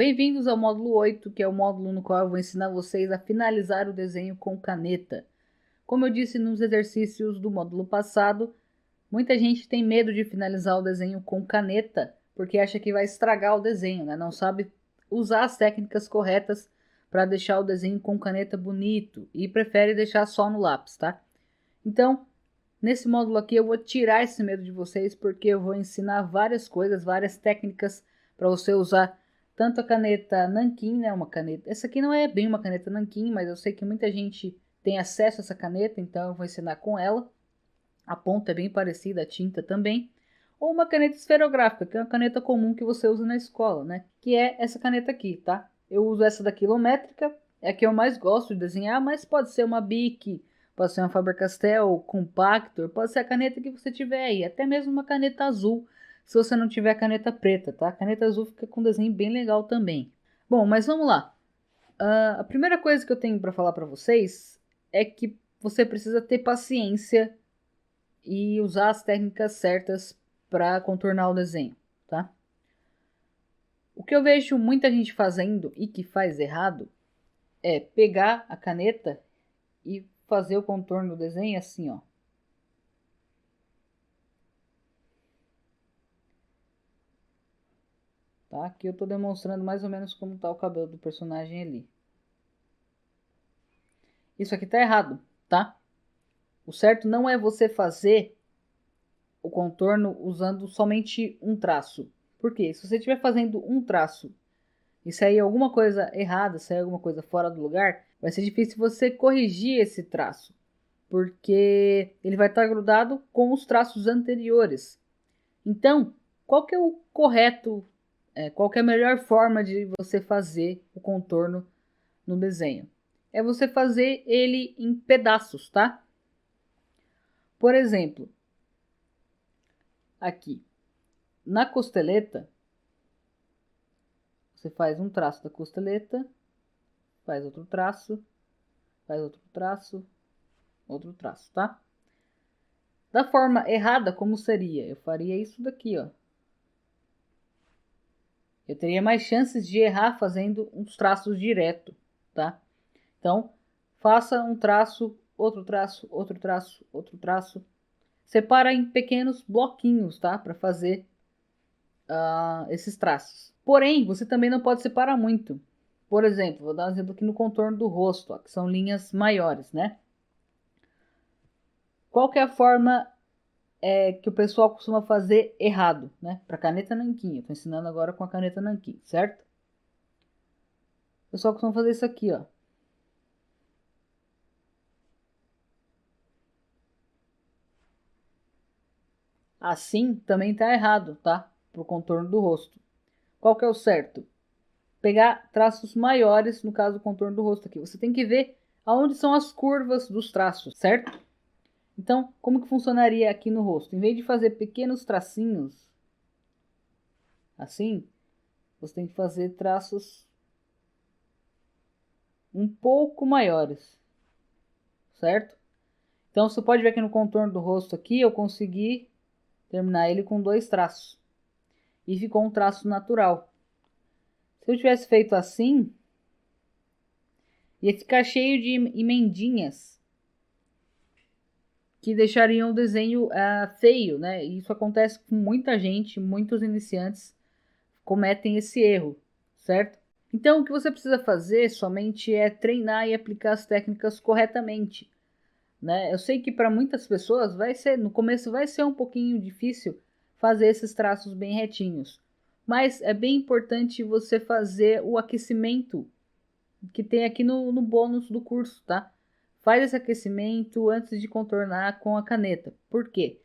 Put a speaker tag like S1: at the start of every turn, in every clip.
S1: Bem-vindos ao módulo 8, que é o módulo no qual eu vou ensinar vocês a finalizar o desenho com caneta. Como eu disse nos exercícios do módulo passado, muita gente tem medo de finalizar o desenho com caneta, porque acha que vai estragar o desenho, né? Não sabe usar as técnicas corretas para deixar o desenho com caneta bonito e prefere deixar só no lápis, tá? Então, nesse módulo aqui eu vou tirar esse medo de vocês, porque eu vou ensinar várias coisas, várias técnicas para você usar tanto a caneta nanquim, né, uma caneta, essa aqui não é bem uma caneta nanquim, mas eu sei que muita gente tem acesso a essa caneta, então eu vou ensinar com ela. A ponta é bem parecida, a tinta também. Ou uma caneta esferográfica, que é uma caneta comum que você usa na escola, né, que é essa caneta aqui, tá? Eu uso essa da quilométrica, é a que eu mais gosto de desenhar, mas pode ser uma Bic, pode ser uma Faber-Castell, Compactor, pode ser a caneta que você tiver aí, até mesmo uma caneta azul, se você não tiver caneta preta, tá? A caneta azul fica com um desenho bem legal também. Bom, mas vamos lá. A primeira coisa que eu tenho para falar para vocês é que você precisa ter paciência e usar as técnicas certas para contornar o desenho, tá? O que eu vejo muita gente fazendo e que faz errado é pegar a caneta e fazer o contorno do desenho assim, ó. Tá? Aqui eu tô demonstrando mais ou menos como tá o cabelo do personagem ali. Isso aqui tá errado, tá? O certo não é você fazer o contorno usando somente um traço. Por quê? Se você estiver fazendo um traço e sair alguma coisa errada, sair alguma coisa fora do lugar, vai ser difícil você corrigir esse traço, porque ele vai estar grudado com os traços anteriores. Então, qual que é o correto, qual que é a melhor forma de você fazer o contorno no desenho? É você fazer ele em pedaços, tá? Por exemplo, aqui, na costeleta, você faz um traço da costeleta, faz outro traço, outro traço, tá? Da forma errada, como seria? Eu faria isso daqui, ó. Eu teria mais chances de errar fazendo uns traços direto, tá? Então, faça um traço, outro traço, outro traço, outro traço. Separa em pequenos bloquinhos, tá? Para fazer esses traços. Porém, você também não pode separar muito. Por exemplo, vou dar um exemplo aqui no contorno do rosto, ó, que são linhas maiores, né? Qual que é a forma que o pessoal costuma fazer errado, né? Para caneta nanquim. Eu tô ensinando agora com a caneta nanquim, certo? O pessoal costuma fazer isso aqui, ó. Assim também tá errado, tá? Pro contorno do rosto. Qual que é o certo? Pegar traços maiores, no caso do contorno do rosto aqui. Você tem que ver aonde são as curvas dos traços, certo? Então, como que funcionaria aqui no rosto? Em vez de fazer pequenos tracinhos, assim, você tem que fazer traços um pouco maiores, certo? Então, você pode ver aqui no contorno do rosto aqui, eu consegui terminar ele com 2 traços. E ficou um traço natural. Se eu tivesse feito assim, ia ficar cheio de emendinhas que deixariam o desenho feio, né? E isso acontece com muita gente, muitos iniciantes cometem esse erro, certo? Então, o que você precisa fazer somente é treinar e aplicar as técnicas corretamente, né? Eu sei que para muitas pessoas no começo vai ser um pouquinho difícil fazer esses traços bem retinhos, mas é bem importante você fazer o aquecimento que tem aqui no bônus do curso, tá? Faz esse aquecimento antes de contornar com a caneta. Por quê?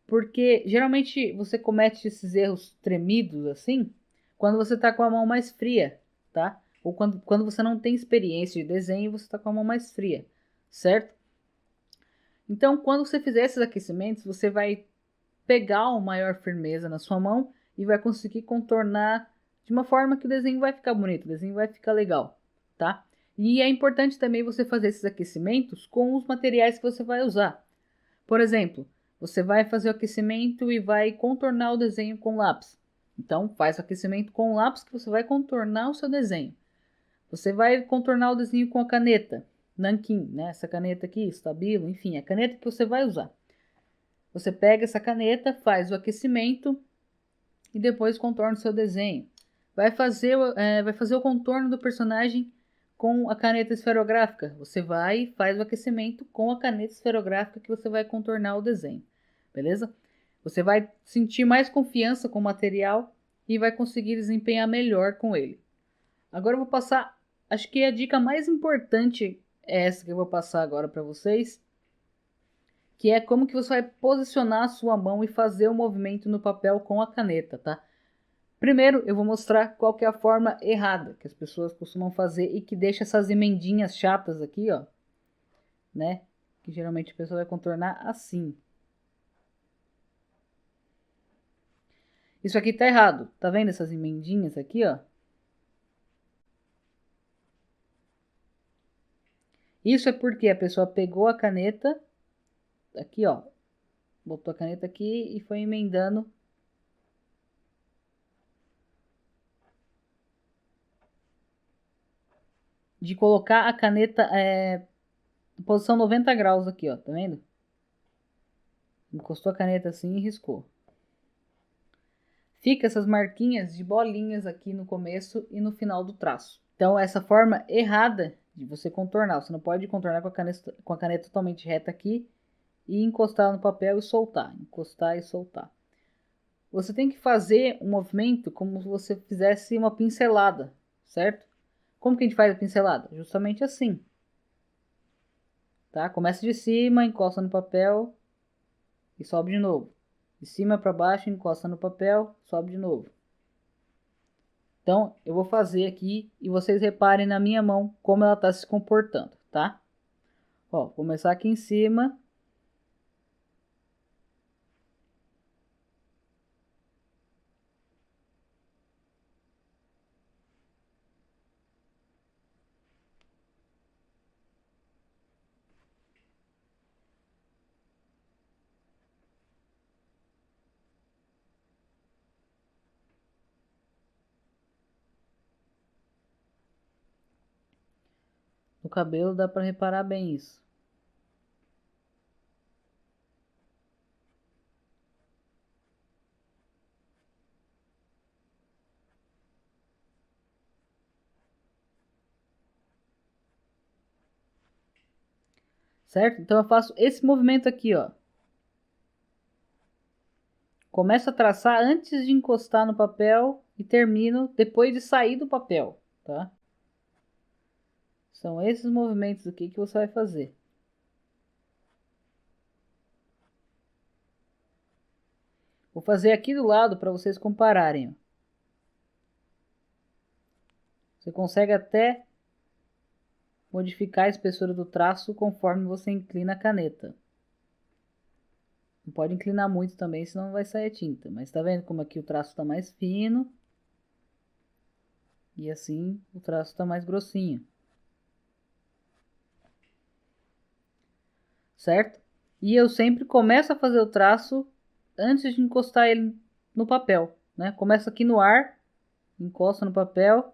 S1: Porque geralmente você comete esses erros tremidos assim quando você está com a mão mais fria, tá? Ou quando você não tem experiência de desenho, você está com a mão mais fria, certo? Então, quando você fizer esses aquecimentos, você vai pegar uma maior firmeza na sua mão e vai conseguir contornar de uma forma que o desenho vai ficar bonito, o desenho vai ficar legal, tá? E é importante também você fazer esses aquecimentos com os materiais que você vai usar. Por exemplo, você vai fazer o aquecimento e vai contornar o desenho com lápis. Então, faz o aquecimento com o lápis que você vai contornar o seu desenho. Você vai contornar o desenho com a caneta Nanquim, né? Essa caneta aqui, Stabilo, enfim, a caneta que você vai usar. Você pega essa caneta, faz o aquecimento e depois contorna o seu desenho. Vai fazer o contorno do personagem com a caneta esferográfica. Você vai e faz o aquecimento com a caneta esferográfica que você vai contornar o desenho, beleza? Você vai sentir mais confiança com o material e vai conseguir desempenhar melhor com ele. Agora eu vou passar, acho que a dica mais importante é essa que eu vou passar agora para vocês, que é como que você vai posicionar a sua mão e fazer o movimento no papel com a caneta, tá? Primeiro, eu vou mostrar qual que é a forma errada que as pessoas costumam fazer e que deixa essas emendinhas chatas aqui, ó, né? Que geralmente a pessoa vai contornar assim. Isso aqui tá errado, tá vendo essas emendinhas aqui, ó? Isso é porque a pessoa pegou a caneta, aqui, ó, botou a caneta aqui e foi emendando de colocar a caneta em posição 90 graus aqui, ó, tá vendo? Encostou a caneta assim e riscou. Fica essas marquinhas de bolinhas aqui no começo e no final do traço. Então, essa forma errada de você contornar, você não pode contornar com a caneta totalmente reta aqui e encostar no papel e soltar, encostar e soltar. Você tem que fazer um movimento como se você fizesse uma pincelada, certo? Como que a gente faz a pincelada? Justamente assim. Tá? Começa de cima, encosta no papel e sobe de novo. De cima para baixo, encosta no papel, sobe de novo. Então, eu vou fazer aqui e vocês reparem na minha mão como ela está se comportando, tá? Ó, vou começar aqui em cima. No cabelo dá para reparar bem isso. Certo? Então eu faço esse movimento aqui, ó. Começo a traçar antes de encostar no papel e termino depois de sair do papel, tá? São esses movimentos aqui que você vai fazer. Vou fazer aqui do lado para vocês compararem. Você consegue até modificar a espessura do traço conforme você inclina a caneta. Não pode inclinar muito também, senão vai sair a tinta. Mas tá vendo como aqui o traço está mais fino? E assim o traço está mais grossinho. Certo? E eu sempre começo a fazer o traço antes de encostar ele no papel, né? Começo aqui no ar, encosto no papel,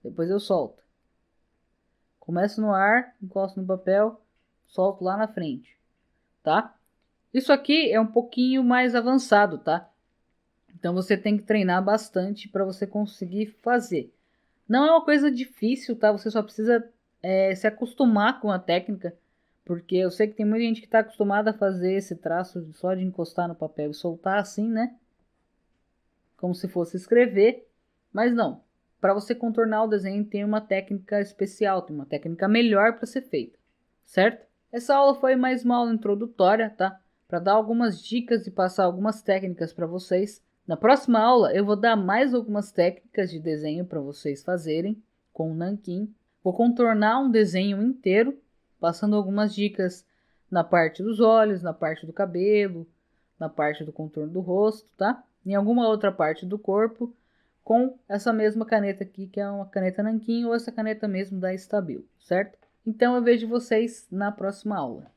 S1: depois eu solto. Começo no ar, encosto no papel, solto lá na frente, tá? Isso aqui é um pouquinho mais avançado, tá? Então você tem que treinar bastante para você conseguir fazer. Não é uma coisa difícil, tá? Você só precisa se acostumar com a técnica, porque eu sei que tem muita gente que está acostumada a fazer esse traço só de encostar no papel e soltar assim, né? Como se fosse escrever, mas não. Para você contornar o desenho tem uma técnica especial, tem uma técnica melhor para ser feita, certo? Essa aula foi mais uma aula introdutória, tá? Para dar algumas dicas e passar algumas técnicas para vocês. Na próxima aula eu vou dar mais algumas técnicas de desenho para vocês fazerem com o nanquim. Vou contornar um desenho inteiro, passando algumas dicas na parte dos olhos, na parte do cabelo, na parte do contorno do rosto, tá? Em alguma outra parte do corpo, com essa mesma caneta aqui, que é uma caneta nanquim ou essa caneta mesmo da Stabilo, certo? Então eu vejo vocês na próxima aula.